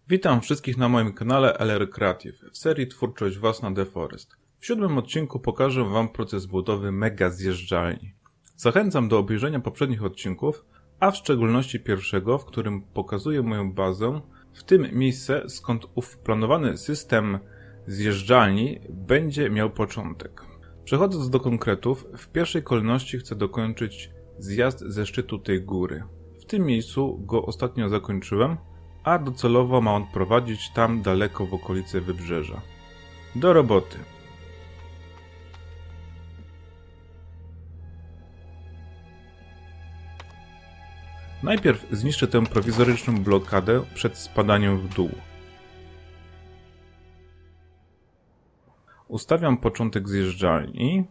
Witam wszystkich na moim kanale LR Creative w serii Twórczość Własna The Forest. W 7. odcinku pokażę Wam proces budowy mega zjeżdżalni. Zachęcam do obejrzenia poprzednich odcinków, a w szczególności pierwszego, w którym pokazuję moją bazę, w tym miejsce, skąd ów planowany system zjeżdżalni będzie miał początek. Przechodząc do konkretów, w pierwszej kolejności chcę dokończyć zjazd ze szczytu tej góry. W tym miejscu go ostatnio zakończyłem, a docelowo ma on prowadzić tam daleko w okolice wybrzeża. Do roboty. Najpierw zniszczę tę prowizoryczną blokadę przed spadaniem w dół. Ustawiam początek zjeżdżalni,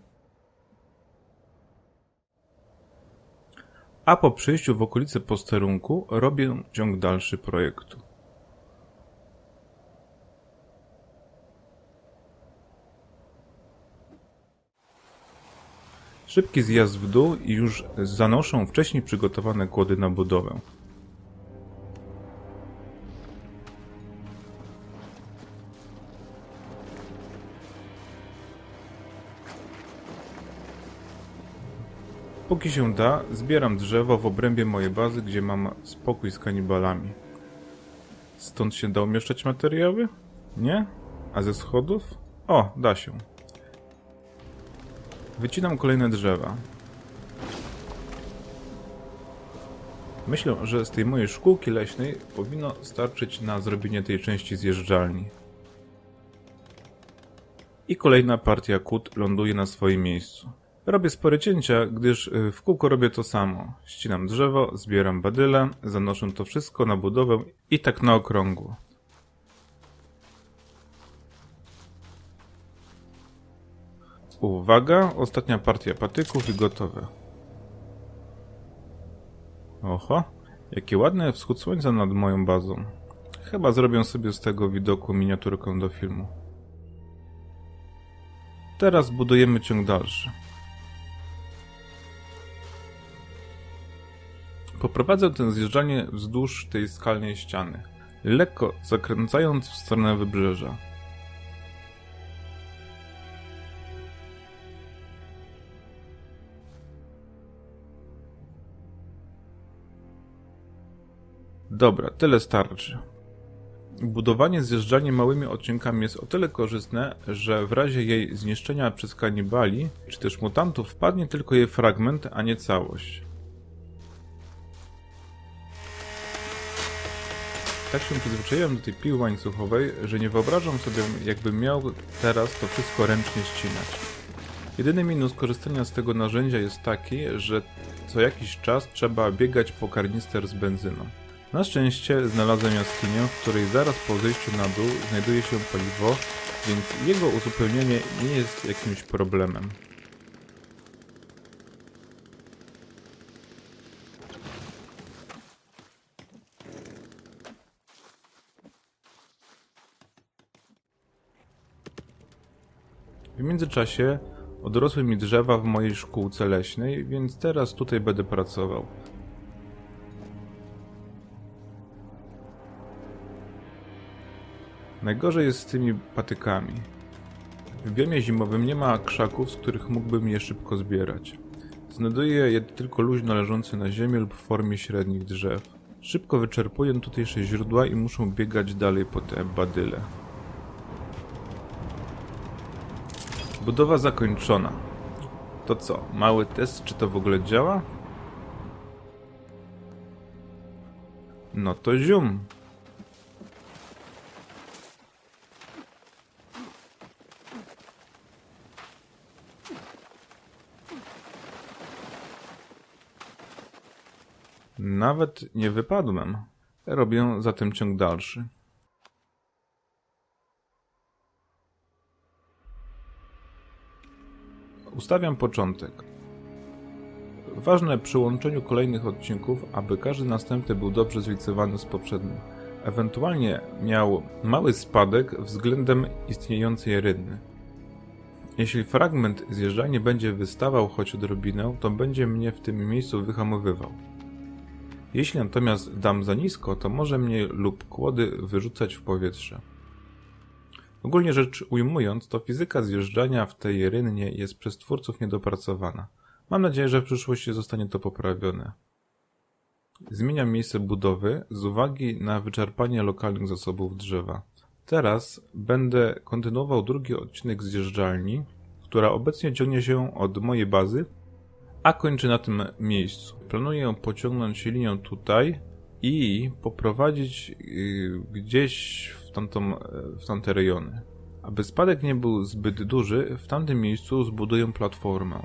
a po przyjściu w okolice posterunku robię ciąg dalszy projektu. Szybki zjazd w dół i już zanoszę wcześniej przygotowane kłody na budowę. Póki się da, zbieram drzewo w obrębie mojej bazy, gdzie mam spokój z kanibalami. Stąd się da umieszczać materiały? Nie? A ze schodów? O, da się. Wycinam kolejne drzewa. Myślę, że z tej mojej szkółki leśnej powinno starczyć na zrobienie tej części zjeżdżalni. I kolejna partia kłód ląduje na swoim miejscu. Robię spore cięcia, gdyż w kółko robię to samo. Ścinam drzewo, zbieram badyle, zanoszę to wszystko na budowę i tak na okrągło. Uwaga, ostatnia partia patyków i gotowe. Oho, jaki ładny wschód słońca nad moją bazą. Chyba zrobię sobie z tego widoku miniaturkę do filmu. Teraz budujemy ciąg dalszy. Poprowadzę tę zjeżdżalnię wzdłuż tej skalnej ściany, lekko zakręcając w stronę wybrzeża. Dobra, tyle starczy. Budowanie zjeżdżalni małymi odcinkami jest o tyle korzystne, że w razie jej zniszczenia przez kanibali, czy też mutantów, wpadnie tylko jej fragment, a nie całość. Tak się przyzwyczaiłem do tej piły łańcuchowej, że nie wyobrażam sobie, jakbym miał teraz to wszystko ręcznie ścinać. Jedyny minus korzystania z tego narzędzia jest taki, że co jakiś czas trzeba biegać po karnister z benzyną. Na szczęście znalazłem jaskinię, w której zaraz po zejściu na dół znajduje się paliwo, więc jego uzupełnienie nie jest jakimś problemem. W międzyczasie odrosły mi drzewa w mojej szkółce leśnej, więc teraz tutaj będę pracował. Najgorzej jest z tymi patykami. W biomie zimowym nie ma krzaków, z których mógłbym je szybko zbierać. Znajduję je tylko luźno leżące na ziemi lub w formie średnich drzew. Szybko wyczerpuję tutejsze źródła i muszę biegać dalej po te badyle. Budowa zakończona. To co, mały test, czy to w ogóle działa? No to zium! Nawet nie wypadłem. Robię zatem ciąg dalszy. Ustawiam początek. Ważne przy łączeniu kolejnych odcinków, aby każdy następny był dobrze zlicowany z poprzednim. Ewentualnie miał mały spadek względem istniejącej rynny. Jeśli fragment zjeżdżalni będzie wystawał choć odrobinę, to będzie mnie w tym miejscu wyhamowywał. Jeśli natomiast dam za nisko, to może mnie lub kłody wyrzucać w powietrze. Ogólnie rzecz ujmując, to fizyka zjeżdżania w tej rynnie jest przez twórców niedopracowana. Mam nadzieję, że w przyszłości zostanie to poprawione. Zmieniam miejsce budowy z uwagi na wyczerpanie lokalnych zasobów drzewa. Teraz będę kontynuował drugi odcinek zjeżdżalni, która obecnie ciągnie się od mojej bazy, a kończy na tym miejscu. Planuję pociągnąć linią tutaj i poprowadzić gdzieś w tamte rejony. Aby spadek nie był zbyt duży, w tamtym miejscu zbuduję platformę.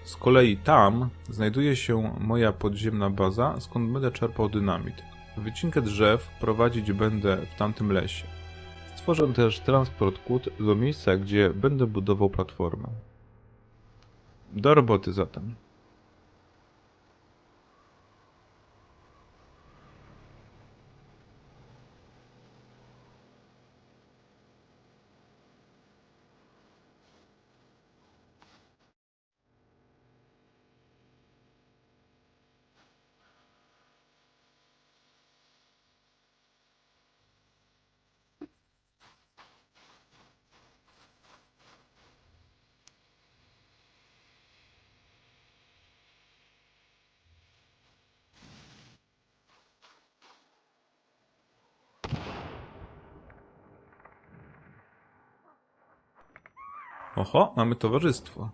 Z kolei tam znajduje się moja podziemna baza, skąd będę czerpał dynamit. Wycinkę drzew prowadzić będę w tamtym lesie. Stworzę też transport kłód do miejsca, gdzie będę budował platformę. Do roboty zatem. Oho, mamy towarzystwo.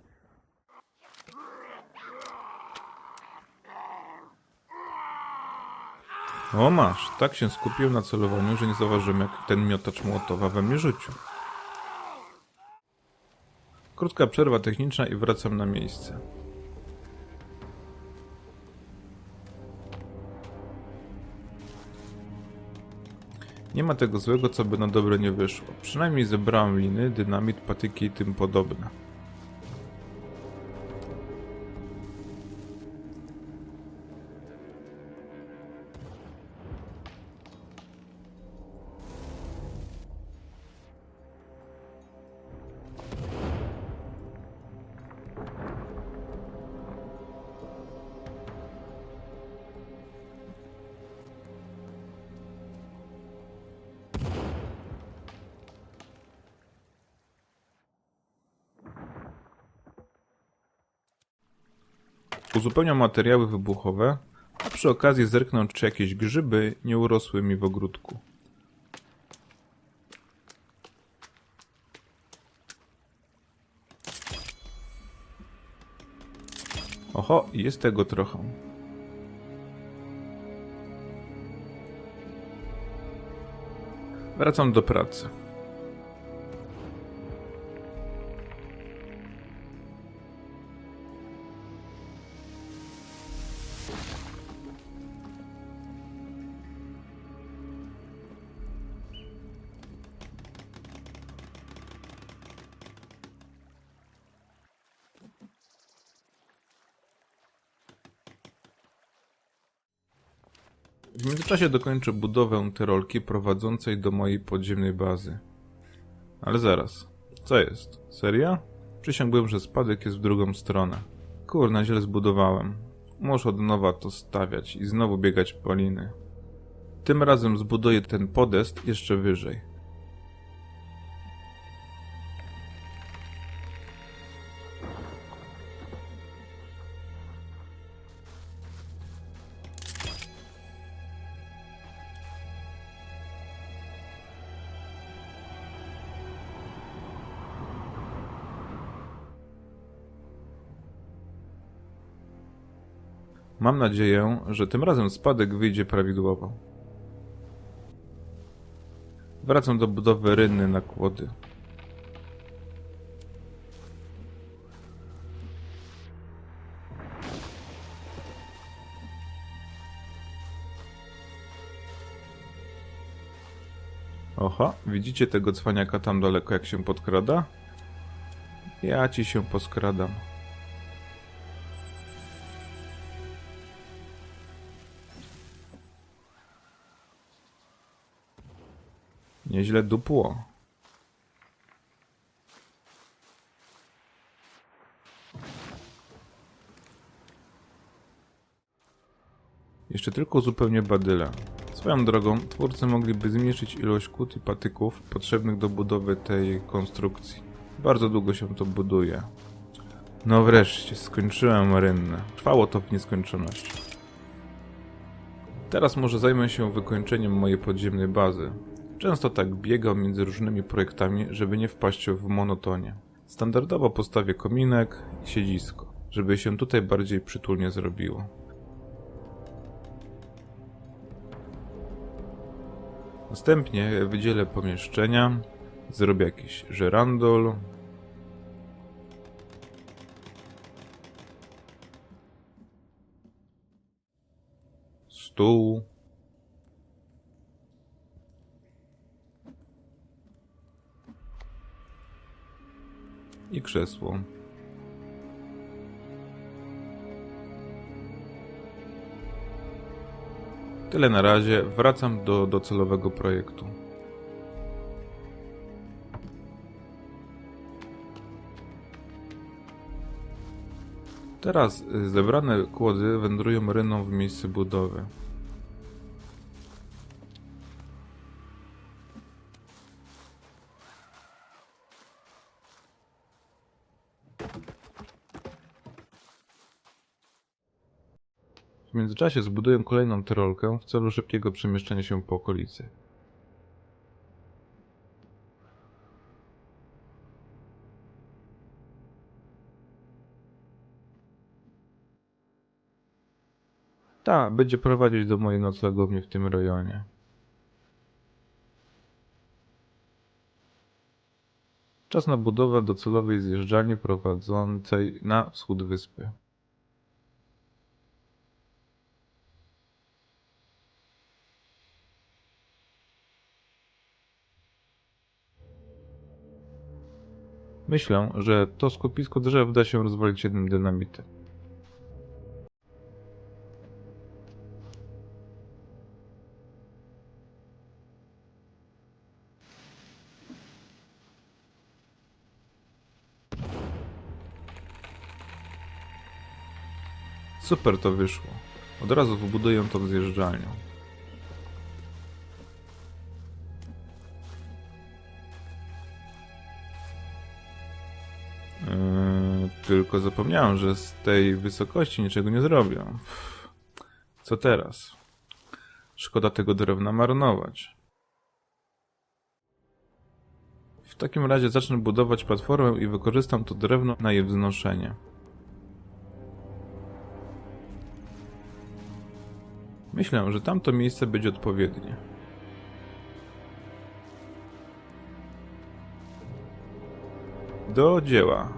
O masz, tak się skupiłem na celowaniu, że nie zauważyłem, jak ten miotacz Mołotowa we mnie rzucił. Krótka przerwa techniczna i wracam na miejsce. Nie ma tego złego, co by na dobre nie wyszło. Przynajmniej zebrałem liny, dynamit, patyki i tym podobne. Uzupełniam materiały wybuchowe, a przy okazji zerknę, czy jakieś grzyby nie urosły mi w ogródku. Oho, jest tego trochę. Wracam do pracy. W międzyczasie dokończę budowę tyrolki prowadzącej do mojej podziemnej bazy. Ale zaraz. Co jest? Seria? Przysiągłem, że spadek jest w drugą stronę. Kurna, źle zbudowałem. Muszę od nowa to stawiać i znowu biegać po liny. Tym razem zbuduję ten podest jeszcze wyżej. Mam nadzieję, że tym razem spadek wyjdzie prawidłowo. Wracam do budowy rynny na kłody. Oho, widzicie tego cwaniaka tam daleko, jak się podkrada? Ja ci się poskradam. Nieźle dupło. Jeszcze tylko uzupełnię badyle. Swoją drogą, twórcy mogliby zmniejszyć ilość kłód i patyków potrzebnych do budowy tej konstrukcji. Bardzo długo się to buduje. No wreszcie, skończyłem rynnę. Trwało to w nieskończoność. Teraz może zajmę się wykończeniem mojej podziemnej bazy. Często tak biegam między różnymi projektami, żeby nie wpaść w monotonię. Standardowo postawię kominek i siedzisko, żeby się tutaj bardziej przytulnie zrobiło. Następnie wydzielę pomieszczenia, zrobię jakiś żerandol, stół, i krzesło. Tyle na razie, wracam do docelowego projektu. Teraz zebrane kłody wędrują rynną w miejsce budowy. W międzyczasie zbuduję kolejną tyrolkę w celu szybkiego przemieszczenia się po okolicy. Ta będzie prowadzić do mojej noclegowni w tym rejonie. Czas na budowę docelowej zjeżdżalni prowadzącej na wschód wyspy. Myślę, że to skupisko drzew da się rozwalić jednym dynamitem. Super to wyszło. Od razu wybuduję tą zjeżdżalnią. Tylko zapomniałem, że z tej wysokości niczego nie zrobię. Co teraz? Szkoda tego drewna marnować. W takim razie zacznę budować platformę i wykorzystam to drewno na jej wznoszenie. Myślę, że tamto miejsce będzie odpowiednie. Do dzieła.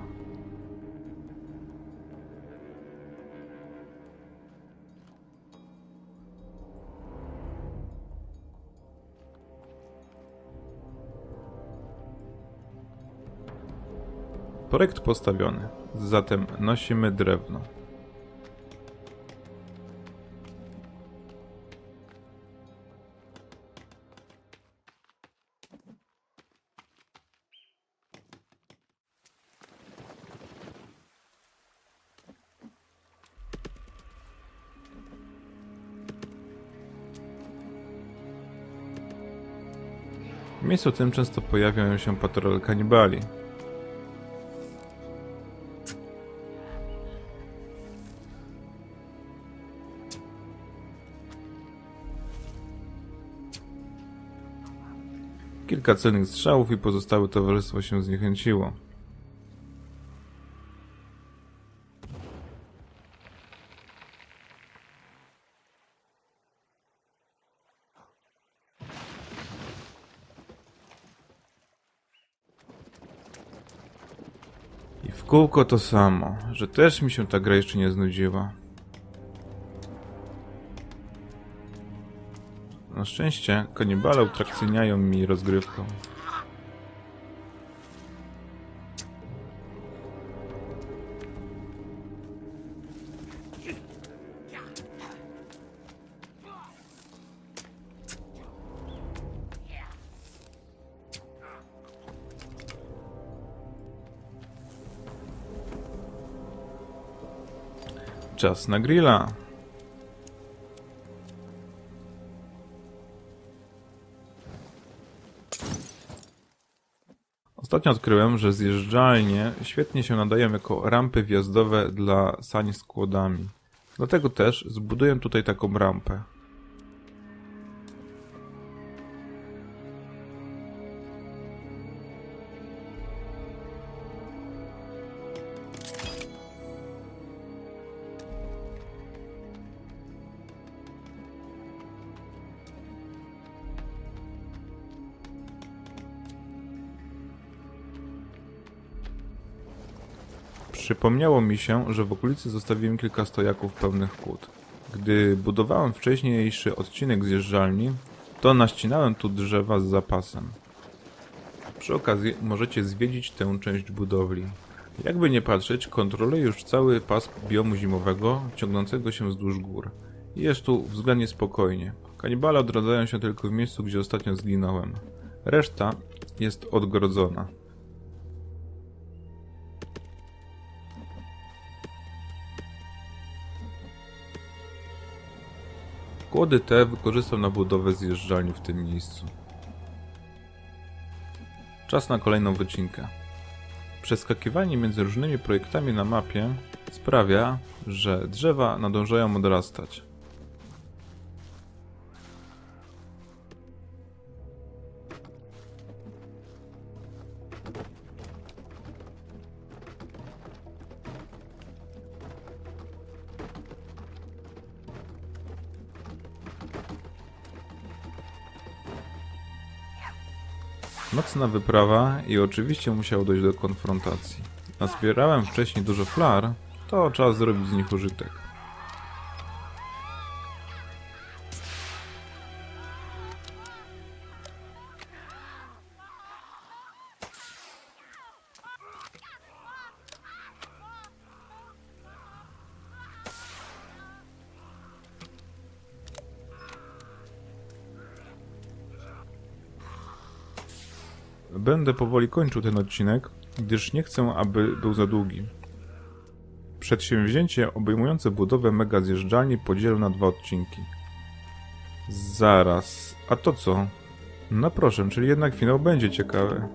Projekt postawiony, zatem nosimy drewno. W miejscu tym często pojawiają się patrole kanibali. Kilka celnych strzałów i pozostałe towarzystwo się zniechęciło. I w kółko to samo, że też mi się ta gra jeszcze nie znudziła. Na szczęście kanibale utrakcyjniają mi rozgrywką. Czas na grilla. Ostatnio odkryłem, że zjeżdżalnie świetnie się nadają jako rampy wjazdowe dla sani z kłodami. Dlatego też zbuduję tutaj taką rampę. Przypomniało mi się, że w okolicy zostawiłem kilka stojaków pełnych kłód. Gdy budowałem wcześniejszy odcinek zjeżdżalni, to naścinałem tu drzewa z zapasem. Przy okazji możecie zwiedzić tę część budowli. Jakby nie patrzeć, kontroluję już cały pas biomu zimowego ciągnącego się wzdłuż gór. Jest tu względnie spokojnie. Kanibale odradzają się tylko w miejscu, gdzie ostatnio zginąłem. Reszta jest odgrodzona. Kłody te wykorzystam na budowę zjeżdżalni w tym miejscu. Czas na kolejną wycinkę. Przeskakiwanie między różnymi projektami na mapie sprawia, że drzewa nadążają odrastać. Nocna wyprawa i oczywiście musiało dojść do konfrontacji. Nazbierałem wcześniej dużo flar, to czas zrobić z nich użytek. Będę powoli kończył ten odcinek, gdyż nie chcę, aby był za długi. Przedsięwzięcie obejmujące budowę mega zjeżdżalni podzielę na 2 odcinki. Zaraz, a to co? No proszę, czyli jednak finał będzie ciekawy.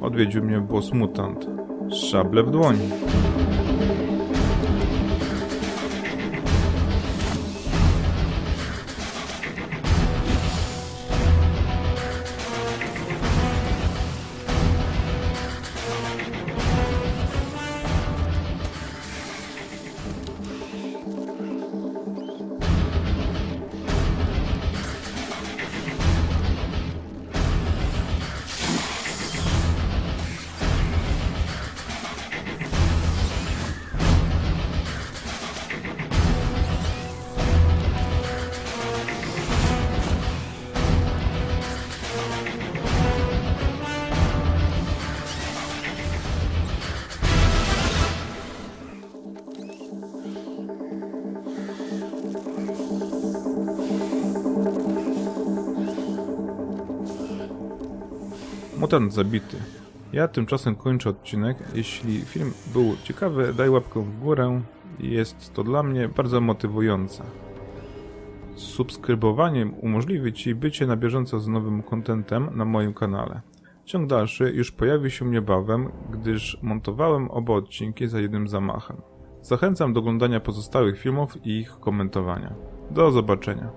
Odwiedził mnie boss mutant. Szable w dłoni. Mutant zabity. Ja tymczasem kończę odcinek. Jeśli film był ciekawy, daj łapkę w górę. Jest to dla mnie bardzo motywujące. Subskrybowaniem umożliwi Ci bycie na bieżąco z nowym contentem na moim kanale. Ciąg dalszy już pojawi się niebawem, gdyż montowałem oba odcinki za jednym zamachem. Zachęcam do oglądania pozostałych filmów i ich komentowania. Do zobaczenia.